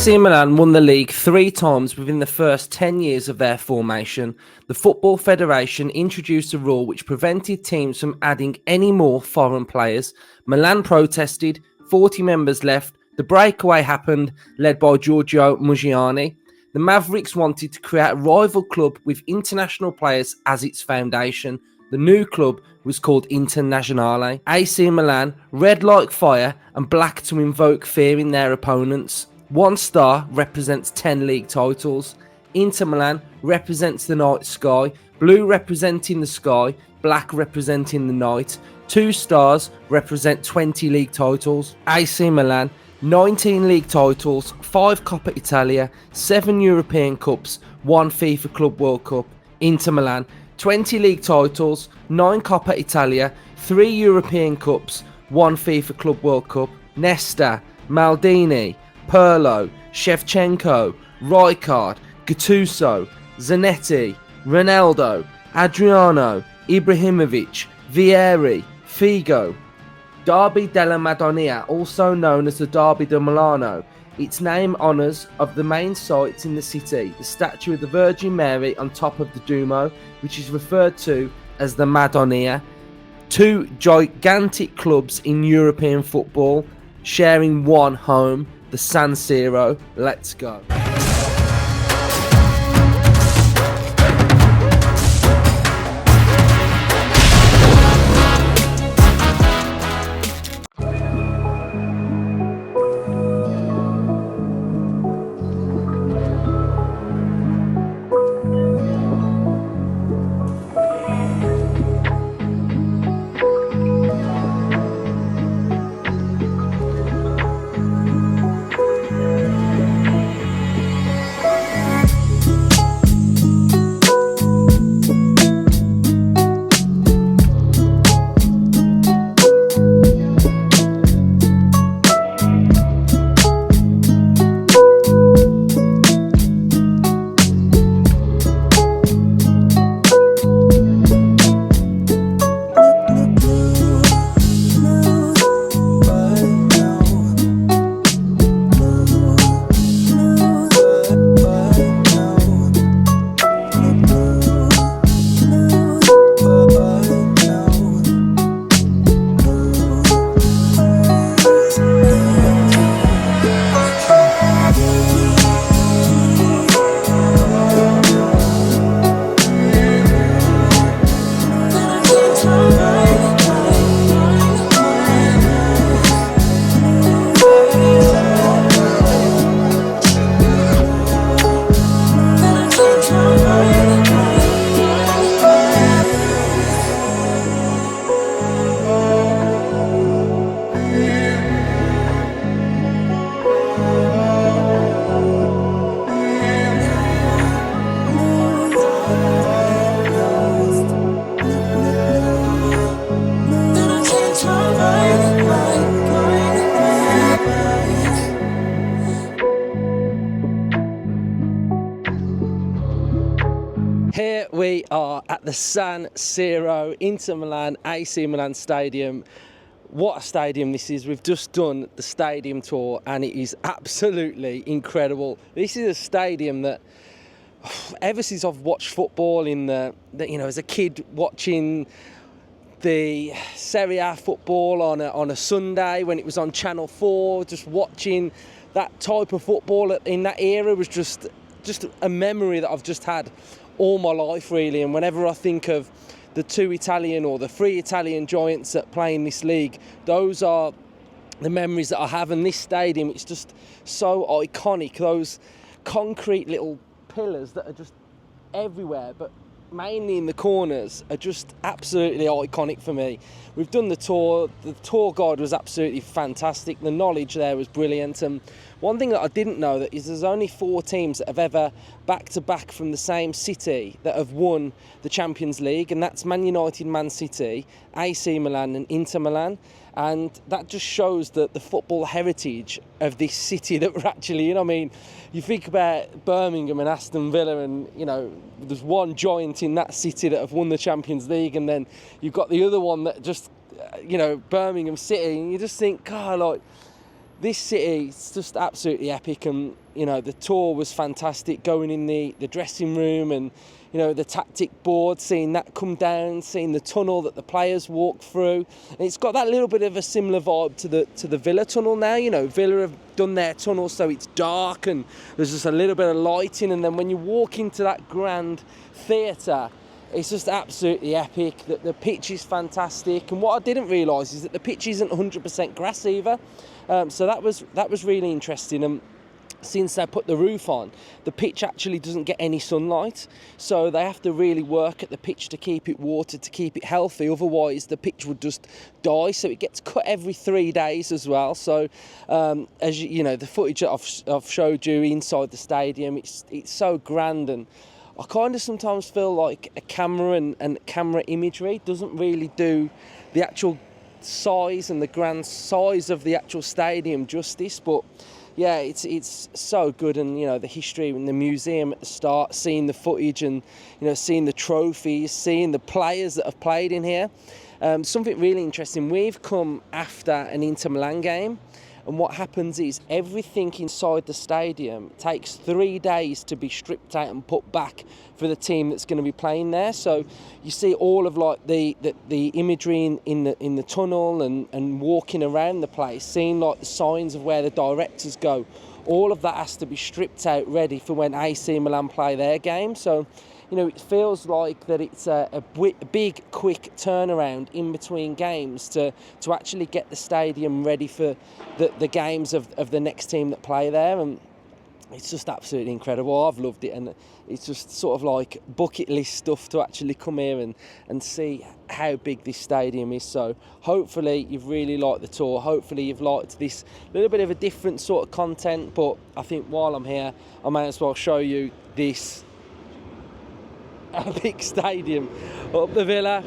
AC Milan won the league 3 times within the first 10 years of their formation. The Football Federation introduced a rule which prevented teams from adding any more foreign players. Milan protested, 40 members left, the breakaway happened, led by Giorgio Muggiani. The Mavericks wanted to create a rival club with international players as its foundation. The new club was called Internazionale. AC Milan, red like fire and black to invoke fear in their opponents. 1 star represents 10 league titles. Inter Milan represents the night sky, blue representing the sky, black representing the night. 2 stars represent 20 league titles. AC Milan, 19 league titles, 5 Coppa Italia, 7 European Cups, 1 FIFA Club World Cup. Inter Milan, 20 league titles, 9 Coppa Italia, 3 European Cups, 1 FIFA Club World Cup. Nesta, Maldini, Pirlo, Shevchenko, Rijkaard, Gattuso, Zanetti, Ronaldo, Adriano, Ibrahimovic, Vieri, Figo. Derby della Madonnina, also known as the Derby di Milano. Its name honours of the main sites in the city, the statue of the Virgin Mary on top of the Duomo, which is referred to as the Madonnina. 2 gigantic clubs in European football, sharing one home, the San Siro. Let's go. Here we are at the San Siro, Inter Milan, AC Milan Stadium. What a stadium this is. We've just done the stadium tour and it is absolutely incredible. This is a stadium that ever since I've watched football as a kid watching the Serie A football on a Sunday when it was on Channel 4, just watching that type of football in that era was just a memory that I've just had all my life, really. And whenever I think of the 2 Italian or the 3 Italian giants that play in this league, those are the memories that I have. And this stadium, it's just so iconic. Those concrete little pillars that are just everywhere, but mainly in the corners, are just absolutely iconic for me. We've done the tour. The tour guide was absolutely fantastic. The knowledge there was brilliant. And one thing that I didn't know that is there's only 4 teams that have ever back-to-back from the same city that have won the Champions League, and that's Man United, Man City, AC Milan and Inter Milan. And that just shows that the football heritage of this city that we're actually in. I mean, you think about Birmingham and Aston Villa, and, you know, there's one giant in that city that have won the Champions League, and then you've got the other one that just, Birmingham City, and you just think, God, like, this city is just absolutely epic, and you know, the tour was fantastic, going in the dressing room and, you know, the tactic board, seeing that come down, seeing the tunnel that the players walk through. And it's got that little bit of a similar vibe to the Villa tunnel now. You know, Villa have done their tunnel so it's dark and there's just a little bit of lighting, and then when you walk into that grand theatre, it's just absolutely epic. The pitch is fantastic, and what I didn't realise is that the pitch isn't 100% grass either. So that was really interesting. And since they put the roof on, the pitch actually doesn't get any sunlight, so they have to really work at the pitch to keep it watered, to keep it healthy. Otherwise, the pitch would just die. So it gets cut every 3 days as well. So as you know, the footage I've showed you inside the stadium, it's so grand, and I kind of sometimes feel like a camera and camera imagery doesn't really do the actual size and the grand size of the actual stadium justice. But yeah, it's so good, and you know, the history in the museum at the start, seeing the footage and, you know, seeing the trophies, seeing the players that have played in here. Something really interesting, we've come after an Inter Milan game, and what happens is everything inside the stadium takes 3 days to be stripped out and put back for the team that's going to be playing there. So you see all of like the imagery in the tunnel and walking around the place, seeing like the signs of where the directors go. All of that has to be stripped out, ready for when AC Milan play their game. So, you know, it feels like that it's a big, quick turnaround in between games to actually get the stadium ready for the games of the next team that play there. And it's just absolutely incredible. I've loved it, and it's just sort of like bucket list stuff to actually come here and see how big this stadium is. So hopefully you've really liked the tour. Hopefully you've liked this little bit of a different sort of content, but I think while I'm here, I may as well show you this epic stadium up the Villa.